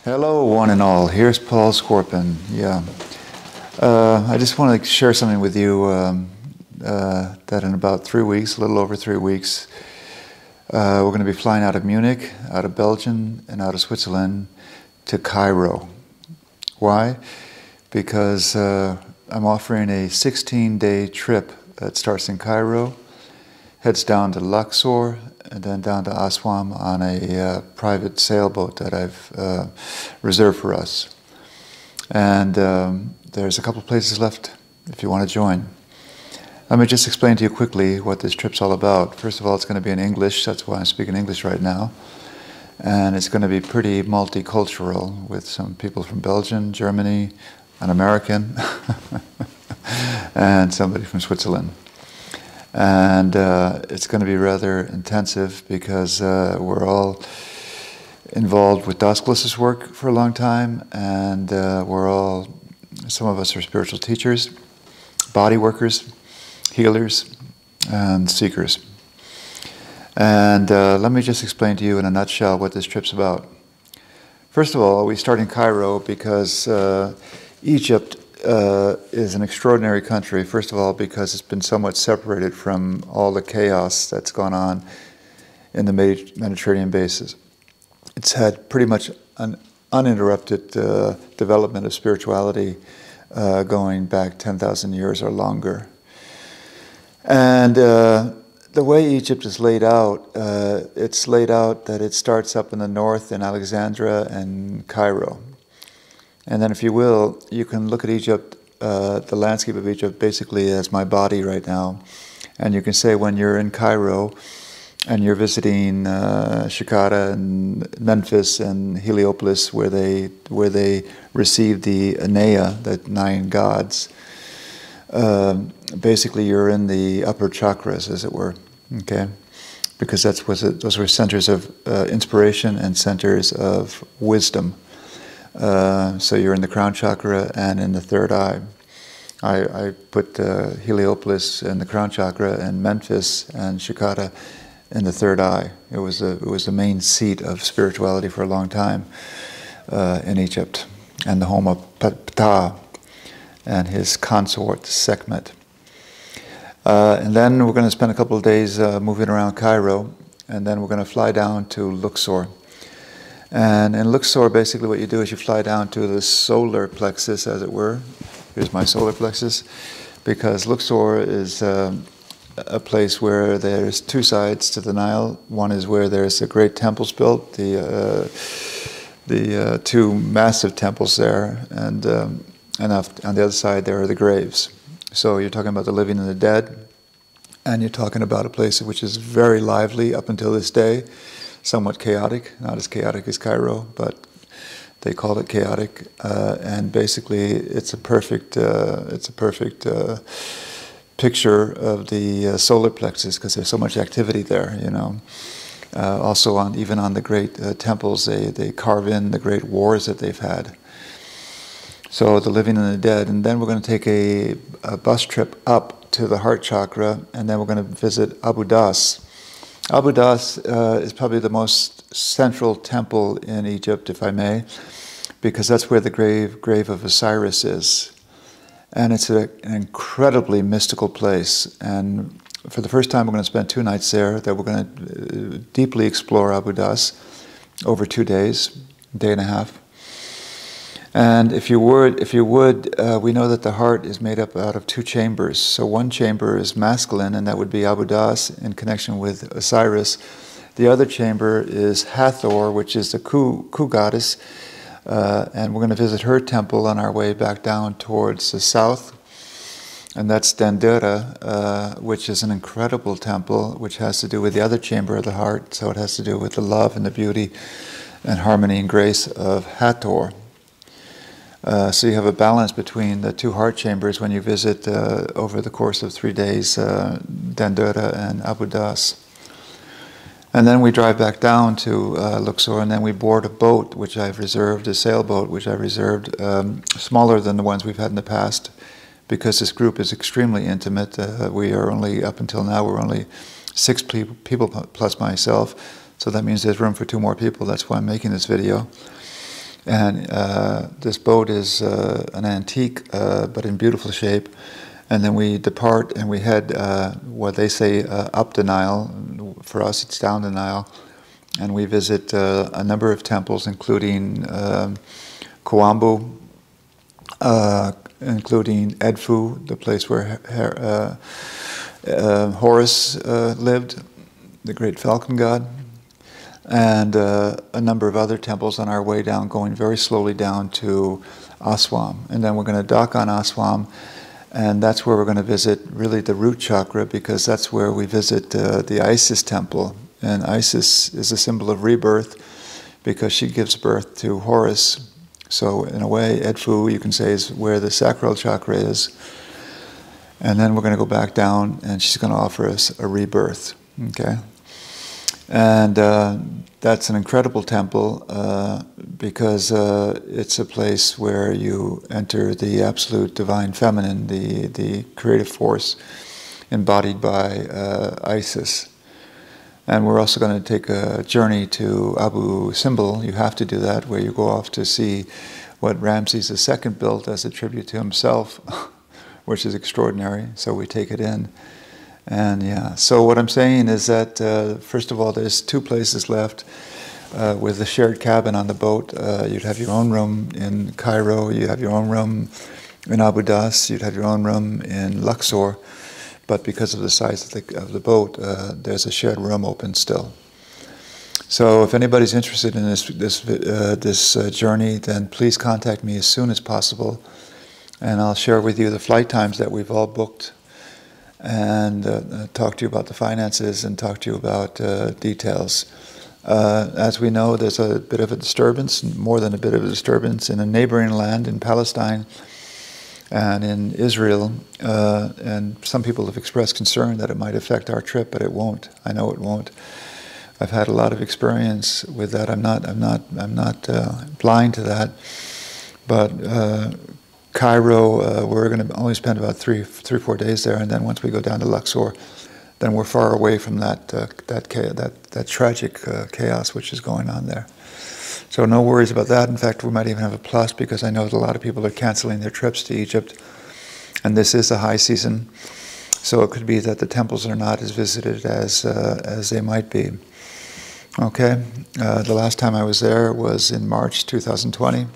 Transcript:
Hello, one and all. Here's Paul Scorpin. Yeah, I just want to share something with you that in about 3 weeks, a little over 3 weeks, we're going to be flying out of Munich, out of Belgium, and out of Switzerland to Cairo. Why? Because I'm offering a 16-day trip that starts in Cairo, heads down to Luxor, and then down to Aswan on a private sailboat that I've reserved for us. And there's a couple places left if you want to join. Let me just explain to you quickly what this trip's all about. First of all, it's going to be in English. That's why I'm speaking English right now. And it's going to be pretty multicultural with some people from Belgium, Germany, an American, and somebody from Switzerland. And it's going to be rather intensive because we're all involved with Dasclos's work for a long time, and some of us are spiritual teachers, body workers, healers, and seekers. And let me just explain to you in a nutshell what this trip's about. First of all, we start in Cairo because Egypt is an extraordinary country, first of all, because it's been somewhat separated from all the chaos that's gone on in the Mediterranean basin. It's had pretty much an uninterrupted development of spirituality going back 10,000 years or longer. And the way Egypt is laid out, it's laid out that it starts up in the north in Alexandria and Cairo. And then, if you will, you can look at Egypt, the landscape of Egypt, basically as my body right now. And you can say when you're in Cairo and you're visiting Saqqara and Memphis and Heliopolis, where they received the Enea, the 9 gods, basically you're in the upper chakras, as it were, okay? Because those were centers of inspiration and centers of wisdom. So you're in the crown chakra and in the third eye. I put Heliopolis in the crown chakra and Memphis and Saqqara in the third eye. It was the main seat of spirituality for a long time in Egypt, and the home of Ptah and his consort Sekhmet. And then we're going to spend a couple of days moving around Cairo, and then we're going to fly down to Luxor. And in Luxor, basically what you do is you fly down to the solar plexus, as it were. Here's my solar plexus. Because Luxor is a place where there's 2 sides to the Nile. One is where there's the great temples built, the 2 massive temples there. And on the other side, there are the graves. So you're talking about the living and the dead. And you're talking about a place which is very lively up until this day. Somewhat chaotic, not as chaotic as Cairo, but they call it chaotic. And basically, it's a perfect picture of the solar plexus because there's so much activity there. You know, also even on the great temples, they carve in the great wars that they've had. So the living and the dead, and then we're going to take a bus trip up to the heart chakra, and then we're going to visit Abu Das. Abu Das is probably the most central temple in Egypt, if I may, because that's where the grave of Osiris is. And it's an incredibly mystical place. And for the first time, we're going to spend 2 nights there, that we're going to deeply explore Abu Das over 2 days, a day and a half. And if you would, we know that the heart is made up out of 2 chambers. So one chamber is masculine, and that would be Abu Das in connection with Osiris. The other chamber is Hathor, which is the Khu goddess. And we're going to visit her temple on our way back down towards the south. And that's Dendera, which is an incredible temple, which has to do with the other chamber of the heart. So it has to do with the love and the beauty and harmony and grace of Hathor. So you have a balance between the 2 heart chambers when you visit over the course of 3 days Dendera and Abu Das. And then we drive back down to Luxor, and then we board a boat, which I've reserved, a sailboat, which I've reserved, smaller than the ones we've had in the past, because this group is extremely intimate. We are only, up until now, we're only 6 people plus myself. So that means there's room for 2 more people. That's why I'm making this video. And this boat is an antique, but in beautiful shape. And then we depart and we head, what they say, up the Nile. For us, it's down the Nile. And we visit a number of temples, including Kuambu, including Edfu, the place where Horus lived, the great falcon god, and a number of other temples on our way down, going very slowly down to Aswan. And then we're going to dock on Aswan, and that's where we're going to visit really the root chakra, because that's where we visit the Isis temple. And Isis is a symbol of rebirth because she gives birth to Horus. So in a way, Edfu, you can say, is where the sacral chakra is. And then we're going to go back down, and she's going to offer us a rebirth. Okay? And that's an incredible temple because it's a place where you enter the absolute divine feminine, the creative force embodied by Isis. And we're also going to take a journey to Abu Simbel. You have to do that, where you go off to see what Ramses II built as a tribute to himself, which is extraordinary. So we take it in. And yeah, so what I'm saying is that, first of all, there's 2 places left with a shared cabin on the boat. You'd have your own room in Cairo, you have your own room in Abu Das, you'd have your own room in Luxor. But because of the size of the boat, there's a shared room open still. So if anybody's interested in this journey, then please contact me as soon as possible, and I'll share with you the flight times that we've all booked, and talk to you about the finances and talk to you about details. As we know, there's a bit of a disturbance, more than a bit of a disturbance, in a neighboring land in Palestine and in Israel, and some people have expressed concern that it might affect our trip, but it won't. I know it won't. I've had a lot of experience with that. I'm not blind to that. But Cairo, we're going to only spend about 3-4 days there, and then once we go down to Luxor, then we're far away from that tragic chaos which is going on there. So no worries about that. In fact, we might even have a plus, because I know that a lot of people are canceling their trips to Egypt, and this is a high season, so it could be that the temples are not as visited as they might be. Okay, the last time I was there was in March 2020.